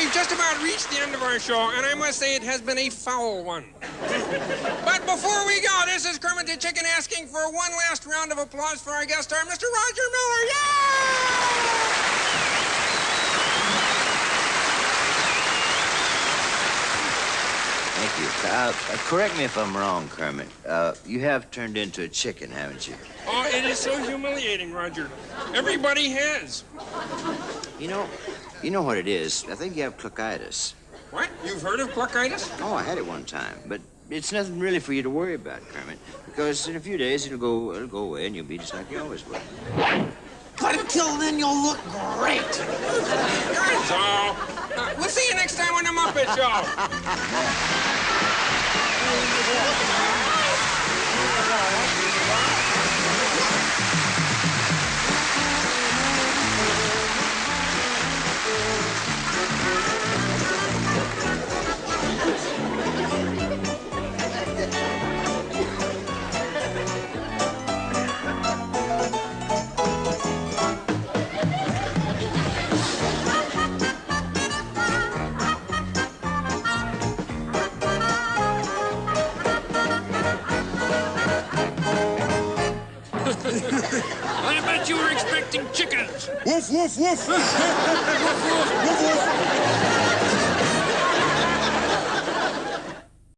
we've just about reached the end of our show, and I must say it has been a foul one. But before we go, this is Kermit the Chicken asking for one last round of applause for our guest star, Mr. Roger Miller. Yeah! Thank you. Correct me if I'm wrong, Kermit. You have turned into a chicken, haven't you? Oh, it is so humiliating, Roger. Everybody has. You know what it is. I think you have cluckitis. What? You've heard of cluckitis? Oh, I had it one time, but it's nothing really for you to worry about, Kermit, because in a few days it'll go away and you'll be just like you always were. But until then, you'll look great. That's all. We'll see you next time on the Muppet Show. I bet you were expecting chickens. Woof, woof, woof. Woof, woof. Woof, woof.